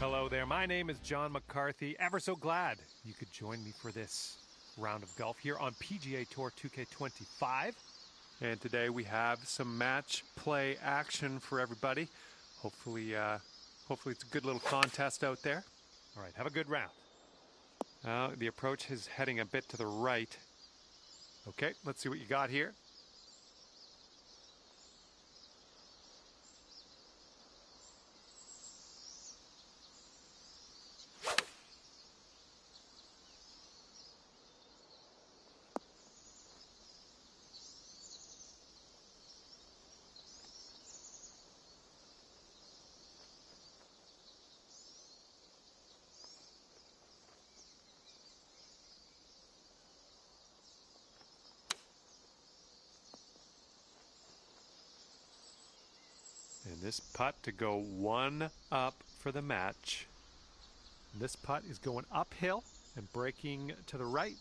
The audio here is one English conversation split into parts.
Hello there, my name is John McCarthy. Ever so glad you could join me for this round of golf here on PGA Tour 2K25. And today we have some match play action for everybody. Hopefully it's a good little contest out there. All right, have a good round. The approach is heading a bit to the right. Okay, let's see what you got here. And this putt to go one up for the match. This putt is going uphill and breaking to the right.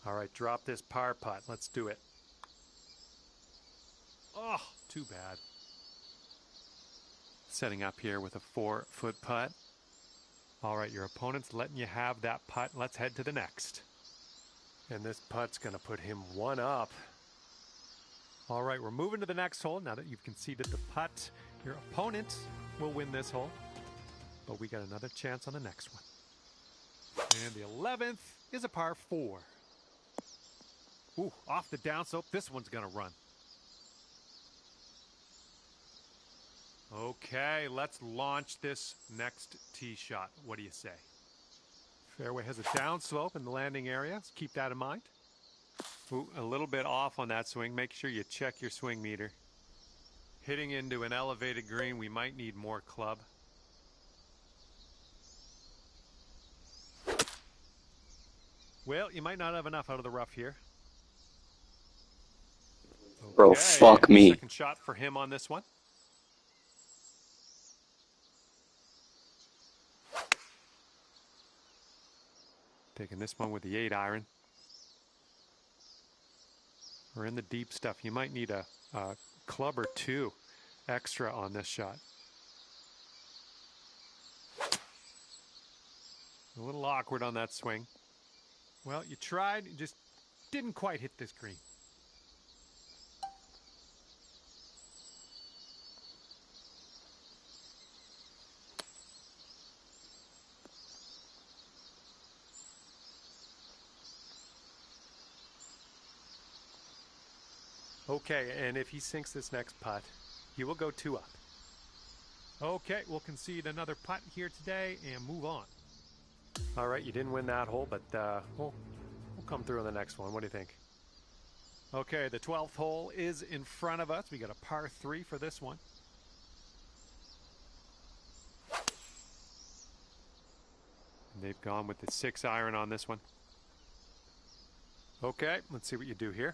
All right, drop this par putt. Let's do it. Oh, too bad. Setting up here with a 4-foot putt. All right, your opponent's letting you have that putt. Let's head to the next. And this putt's going to put him one up. All right, we're moving to the next hole. Now that you've conceded the putt, your opponent will win this hole. But we got another chance on the next one. And the 11th is a par 4. Ooh, off the downslope. This one's going to run. Okay, let's launch this next tee shot. What do you say? Fairway has a downslope in the landing area. Let's keep that in mind. Ooh, a little bit off on that swing. Make sure you check your swing meter. Hitting into an elevated green, we might need more club. Well, you might not have enough out of the rough here. Okay, Bro, fuck me. Second shot for him on this one. Taking this one with the 8-iron. We're in the deep stuff. You might need a club or two extra on this shot. A little awkward on that swing. Well, you tried, you just didn't quite hit this green. Okay, and if he sinks this next putt, he will go 2 up. Okay, we'll concede another putt here today and move on. All right, you didn't win that hole, but we'll come through on the next one. What do you think? Okay, the 12th hole is in front of us. We got a par 3 for this one. And they've gone with the 6-iron on this one. Okay, let's see what you do here.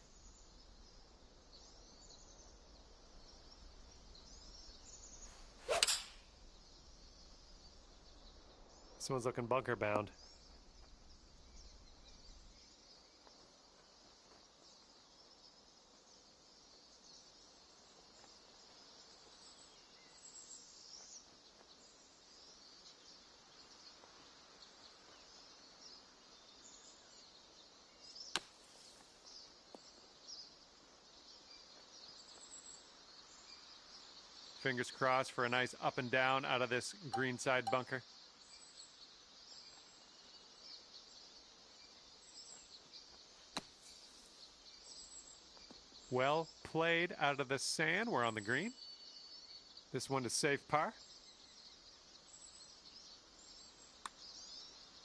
This one's looking bunker bound. Fingers crossed for a nice up and down out of this greenside bunker. Well played out of the sand. We're on the green. This one is safe par.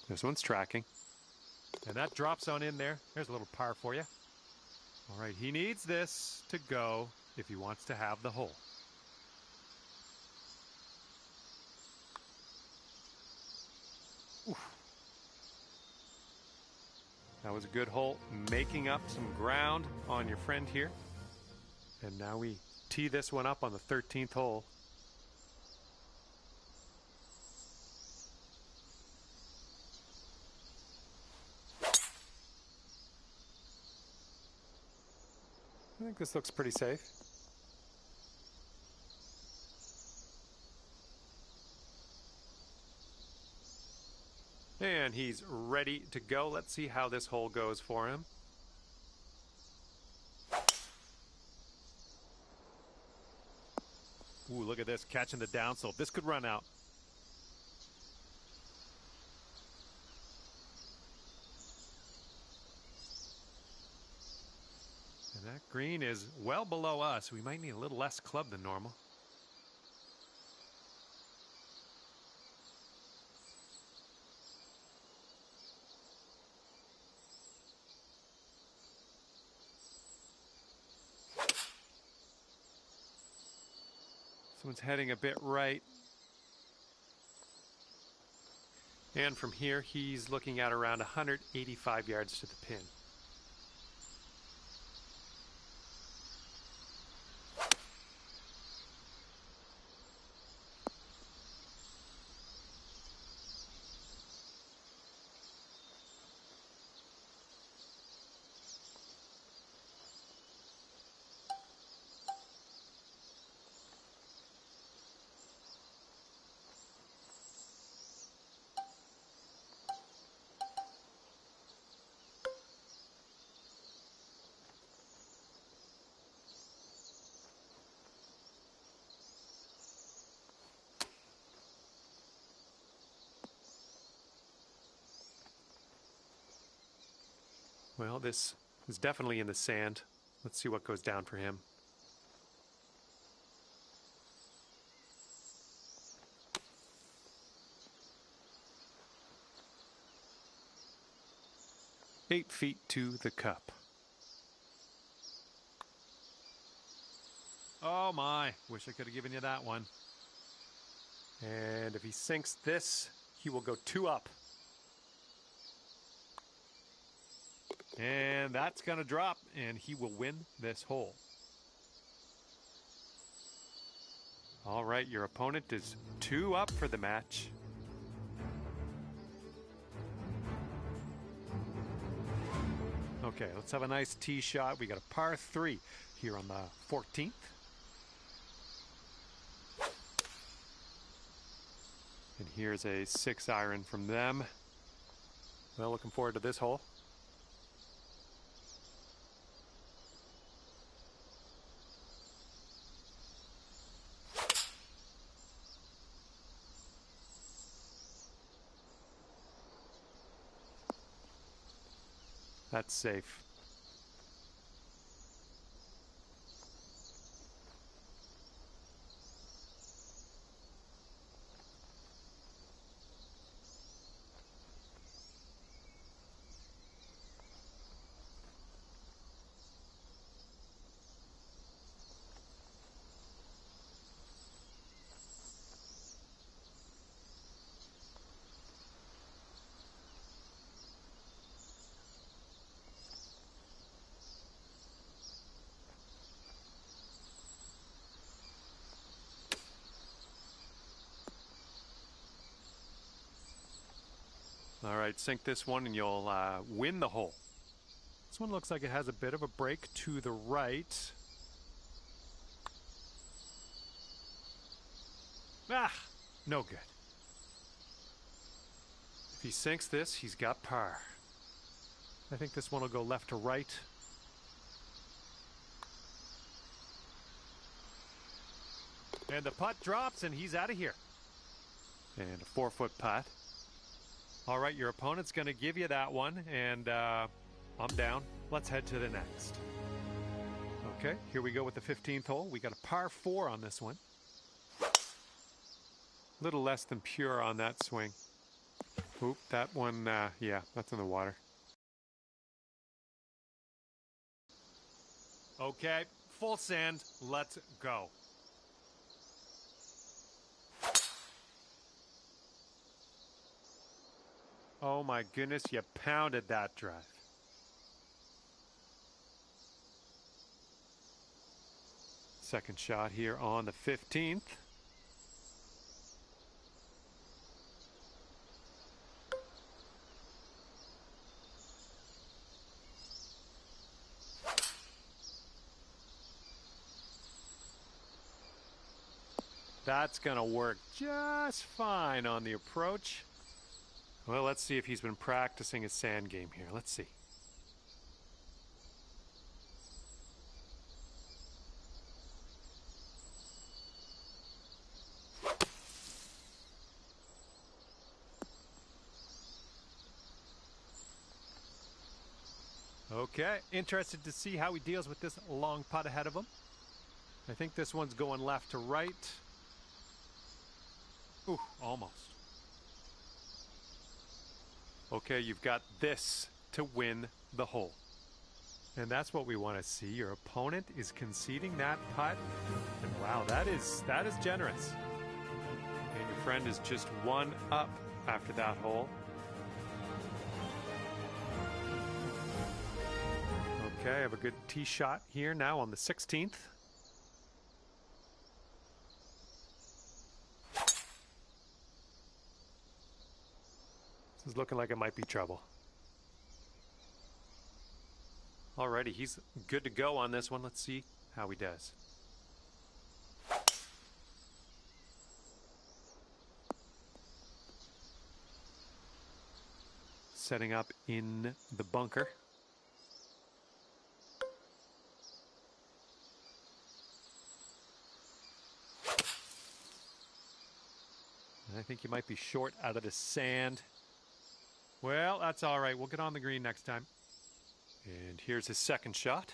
This one's tracking. And that drops on in there. There's a little par for you. All right, he needs this to go if he wants to have the hole. Oof. That was a good hole, making up some ground on your friend here. And now we tee this one up on the 13th hole. I think this looks pretty safe. And he's ready to go. Let's see how this hole goes for him. Ooh, look at this, catching the downslope. This could run out. And that green is well below us. We might need a little less club than normal. Someone's heading a bit right. And from here, he's looking at around 185 yards to the pin. Well, this is definitely in the sand. Let's see what goes down for him. Eight feet to the cup. Oh my, wish I could have given you that one. And if he sinks this, he will go 2 up. And that's going to drop, and he will win this hole. All right, your opponent is 2 up for the match. Okay, let's have a nice tee shot. We got a par 3 here on the 14th. And here's a 6-iron from them. Well, looking forward to this hole. That's safe. All right, sink this one and you'll win the hole. This one looks like it has a bit of a break to the right. Ah, no good. If he sinks this, he's got par. I think this one will go left to right. And the putt drops and he's out of here. And a 4-foot putt. All right, your opponent's going to give you that one, and I'm down. Let's head to the next. Okay, here we go with the 15th hole. We got a par 4 on this one. A little less than pure on that swing. Oop, that one, yeah, that's in the water. Okay, full sand. Let's go. Oh my goodness, you pounded that drive. Second shot here on the 15th. That's going to work just fine on the approach. Well, let's see if he's been practicing his sand game here. Let's see. Okay, interested to see how he deals with this long putt ahead of him. I think this one's going left to right. Ooh, almost. Okay, you've got this to win the hole. And that's what we want to see. Your opponent is conceding that putt. And wow, that is generous. And your friend is just one up after that hole. Okay, I have a good tee shot here now on the 16th. This is looking like it might be trouble. Alrighty, he's good to go on this one. Let's see how he does. Setting up in the bunker. I think you might be short out of the sand. Well, that's all right. We'll get on the green next time. And here's his second shot.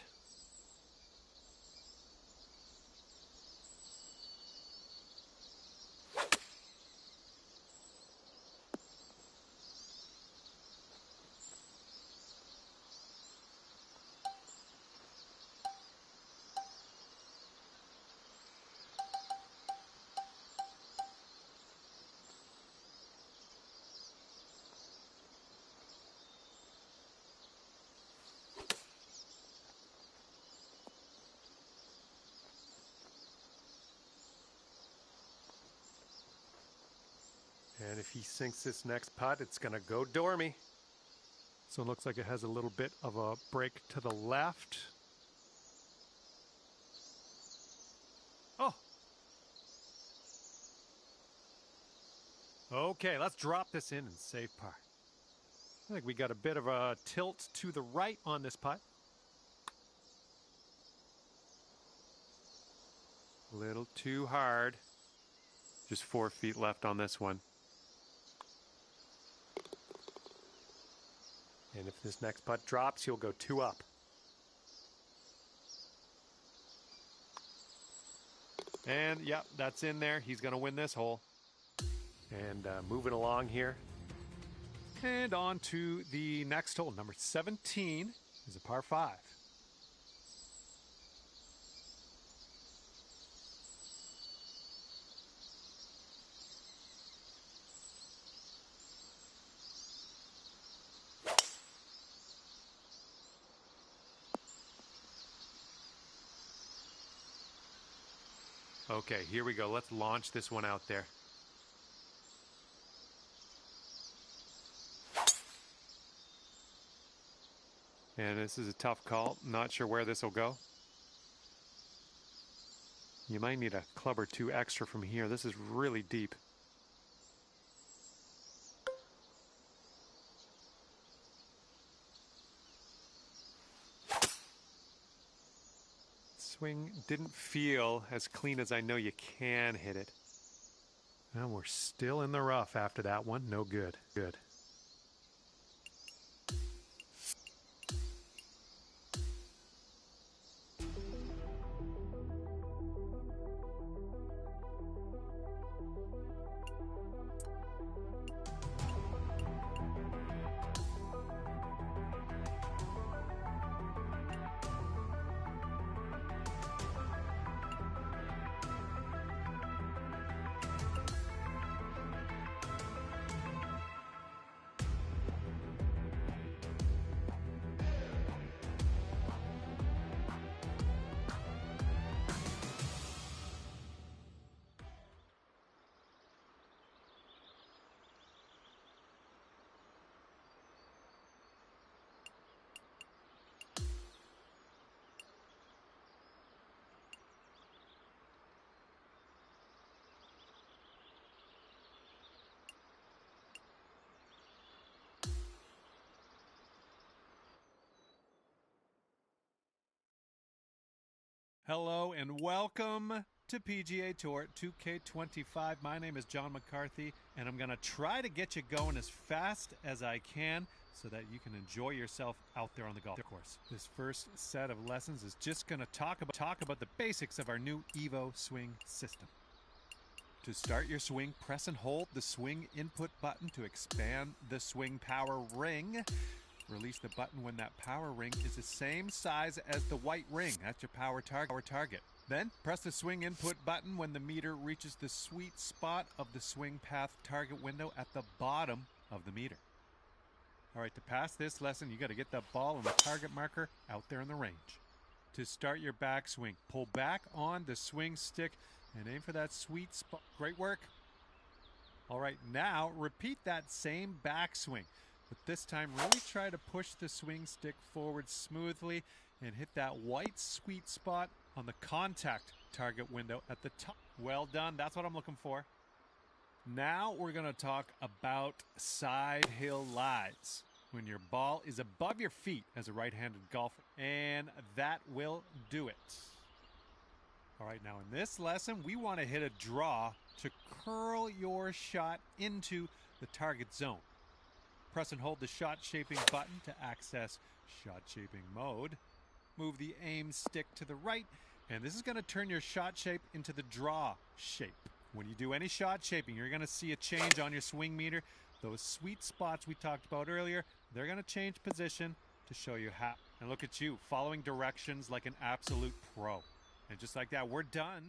And if he sinks this next putt, it's going to go dormy. So it looks like it has a little bit of a break to the left. Oh. Okay, let's drop this in and save par. I think we got a bit of a tilt to the right on this putt. A little too hard. Just 4 feet left on this one. And if this next putt drops, he'll go 2 up. And, yep, that's in there. He's going to win this hole. And moving along here. And on to the next hole. Number 17 is a par 5. Okay, here we go. Let's launch this one out there. And this is a tough call. Not sure where this will go. You might need a club or 2 extra from here. This is really deep. Swing didn't feel as clean as I know you can hit it. And we're still in the rough after that one. No good. Good. Hello and welcome to PGA Tour 2K25. My name is John McCarthy, and I'm going to try to get you going as fast as I can so that you can enjoy yourself out there on the golf course. This first set of lessons is just going to talk about the basics of our new Evo swing system. To start your swing, press and hold the swing input button to expand the swing power ring. Release the button when that power ring is the same size as the white ring. That's your power target. Then press the swing input button when the meter reaches the sweet spot of the swing path target window at the bottom of the meter. All right, to pass this lesson, you got to get the ball and the target marker out there in the range. To start your backswing, pull back on the swing stick and aim for that sweet spot. Great work. All right, now repeat that same backswing. But this time, really try to push the swing stick forward smoothly and hit that white sweet spot on the contact target window at the top. Well done. That's what I'm looking for. Now we're going to talk about side hill lies. When your ball is above your feet as a right-handed golfer. And that will do it. All right, now in this lesson, we want to hit a draw to curl your shot into the target zone. Press and hold the shot shaping button to access shot shaping mode. Move the aim stick to the right, and this is going to turn your shot shape into the draw shape. When you do any shot shaping, you're going to see a change on your swing meter. Those sweet spots we talked about earlier, they're going to change position to show you how. And look at you, following directions like an absolute pro. And just like that, we're done.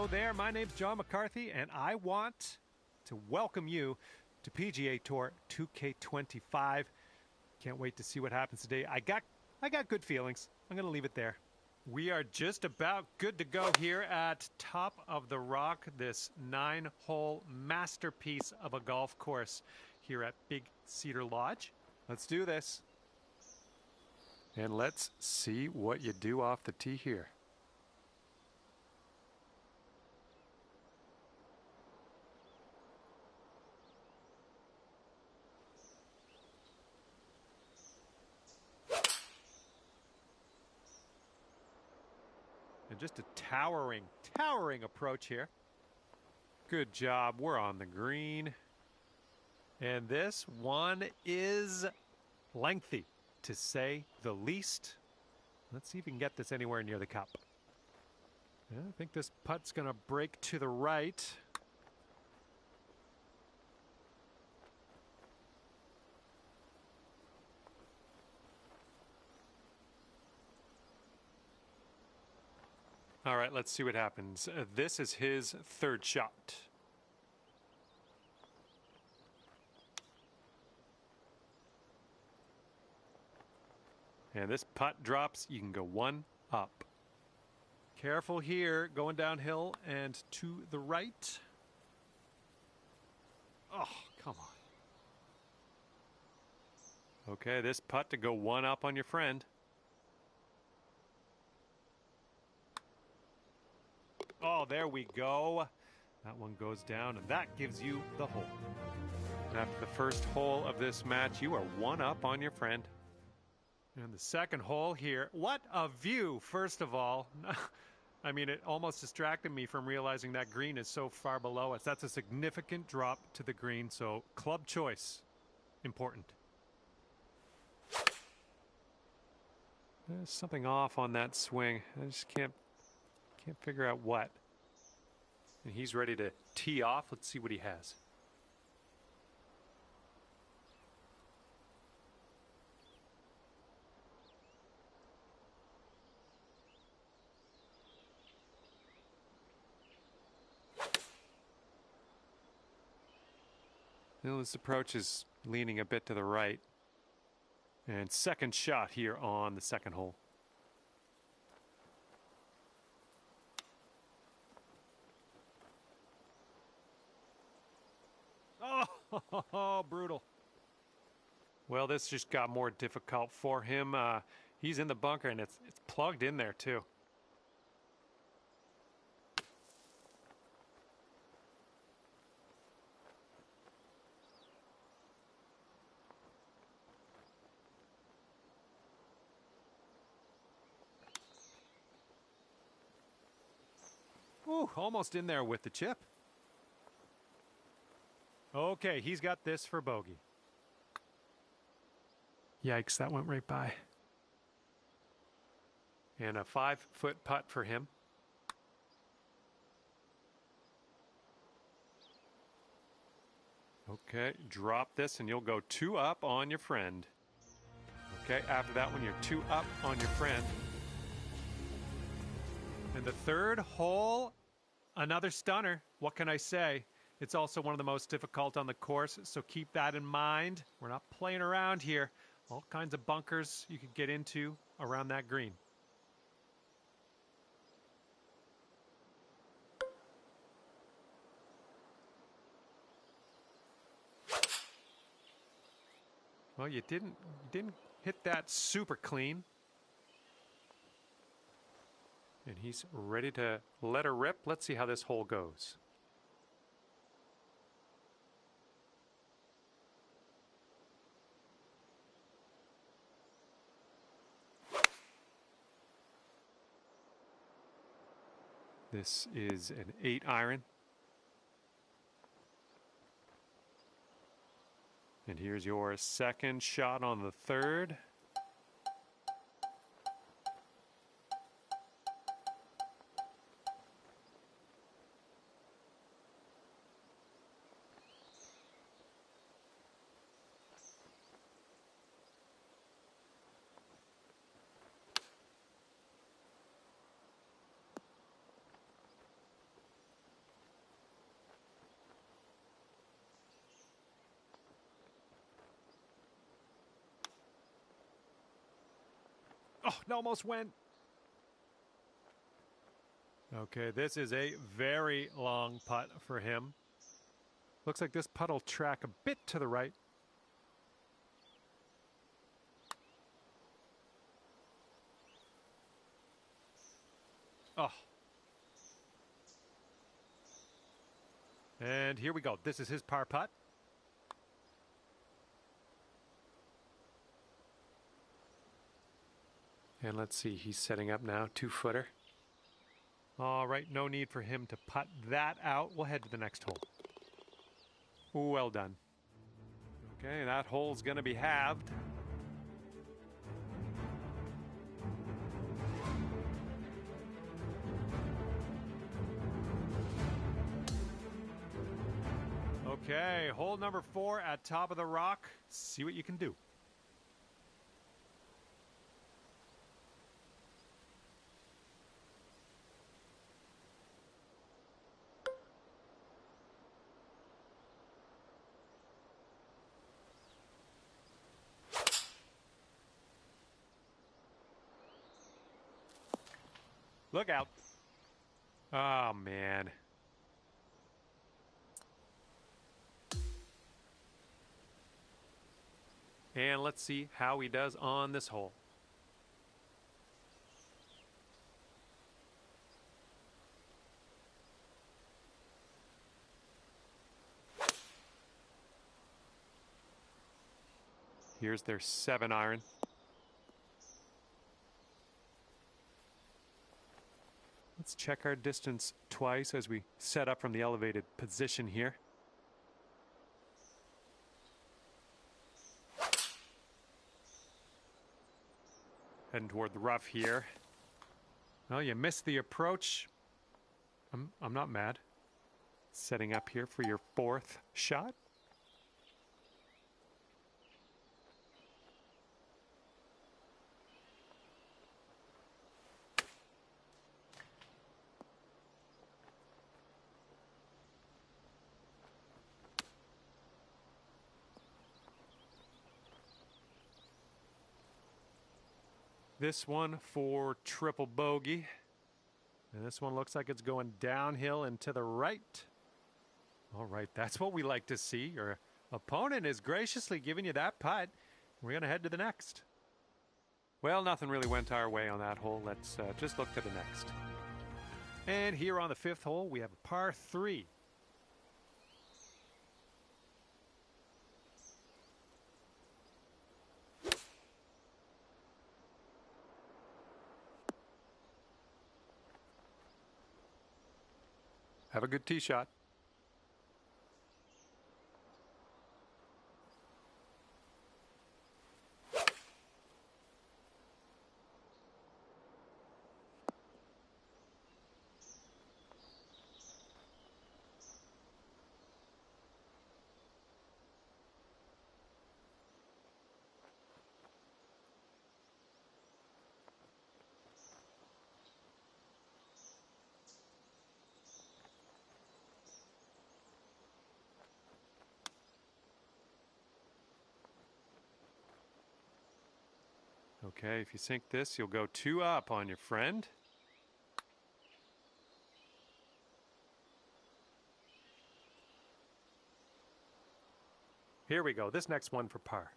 Hello there, my name's John McCarthy, and I want to welcome you to PGA Tour 2K25. Can't wait to see what happens today. I got good feelings. I'm going to leave it there. We are just about good to go here at Top of the Rock, this 9-hole masterpiece of a golf course here at Big Cedar Lodge. Let's do this. And let's see what you do off the tee here. And just a towering approach here. Good job. We're on the green. And this one is lengthy, to say the least. Let's see if we can get this anywhere near the cup. Yeah, I think this putt's going to break to the right. All right, let's see what happens. This is his third shot. And this putt drops. You can go one up. Careful here, going downhill and to the right. Oh, come on. Okay, this putt to go one up on your friend. Oh, there we go. That one goes down, and that gives you the hole. And after the first hole of this match, you are one up on your friend. And the second hole here, what a view, first of all. I mean, it almost distracted me from realizing that green is so far below us. That's a significant drop to the green, so club choice, important. There's something off on that swing. I just can't figure out what. And he's ready to tee off. Let's see what he has. Well, this approach is leaning a bit to the right. And second shot here on the second hole. Oh, brutal. Well, this just got more difficult for him. He's in the bunker, and it's plugged in there, too. Ooh, almost in there with the chip. Okay, he's got this for bogey. Yikes, that went right by. And a 5-foot putt for him. Okay, drop this and you'll go 2 up on your friend. Okay, after that one, you're 2 up on your friend. And the third hole, another stunner. What can I say? It's also one of the most difficult on the course, so keep that in mind. We're not playing around here. All kinds of bunkers you could get into around that green. Well, you didn't hit that super clean. And he's ready to let her rip. Let's see how this hole goes. This is an 8-iron. And here's your second shot on the third. Oh, it almost went. Okay, this is a very long putt for him. Looks like this putt will track a bit to the right. Oh. And here we go. This is his par putt. And let's see, he's setting up now, 2-footer. All right, no need for him to putt that out. We'll head to the next hole. Well done. Okay, that hole's going to be halved. Okay, hole number 4 at top of the rock. See what you can do. Look out. Oh, man. And let's see how he does on this hole. Here's their 7-iron. Let's check our distance twice as we set up from the elevated position here. Heading toward the rough here. Well, you missed the approach. I'm not mad. Setting up here for your 4th shot. This one for triple bogey. And this one looks like it's going downhill and to the right. All right, that's what we like to see. Your opponent is graciously giving you that putt. We're going to head to the next. Well, nothing really went our way on that hole. Let's just look to the next. And here on the 5th hole, we have a par 3. Have a good tee shot. Okay, if you sink this, you'll go 2 up on your friend. Here we go. This next one for par.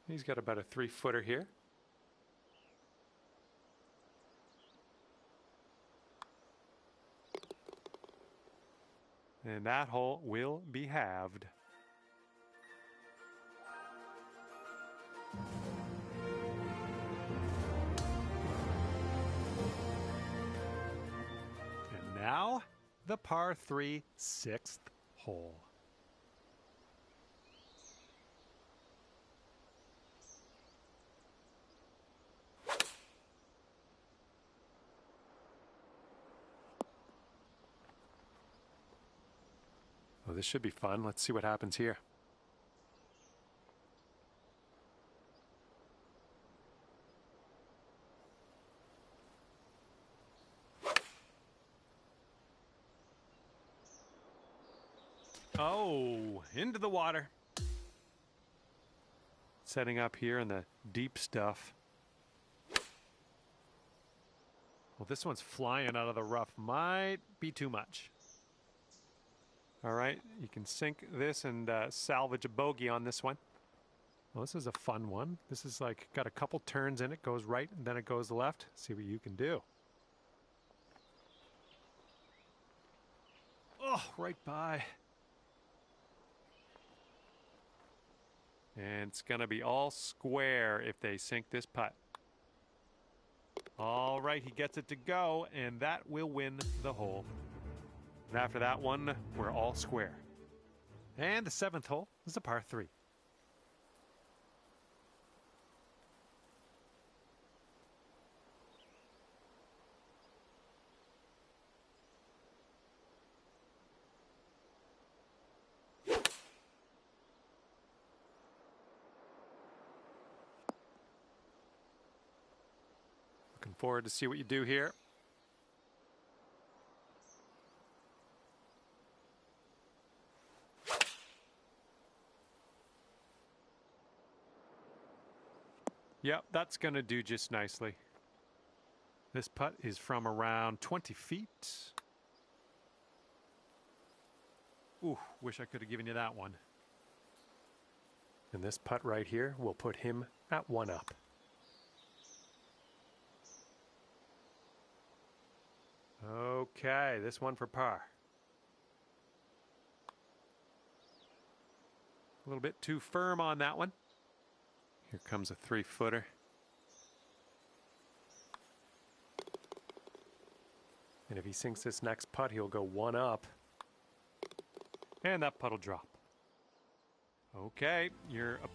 He's got about a 3-footer here. And that hole will be halved. And now, the par 3 6th hole. Oh, this should be fun. Let's see what happens here. Oh, into the water. setting up here in the deep stuff. Well, this one's flying out of the rough. Might be too much. All right, you can sink this and salvage a bogey on this one. Well, this is a fun one. This is like got a couple turns in it, goes right and then it goes left. See what you can do. Oh, right by. And it's going to be all square if they sink this putt. All right, he gets it to go, and that will win the hole. And after that one, we're all square. And the 7th hole is a par 3. Looking forward to see what you do here. Yep, that's going to do just nicely. This putt is from around 20 feet. Ooh, wish I could have given you that one. And this putt right here will put him at 1 up. Okay, this one for par. A little bit too firm on that one. Here comes a 3-footer. And if he sinks this next putt, he'll go 1 up. And that putt will drop. Okay, your opponent.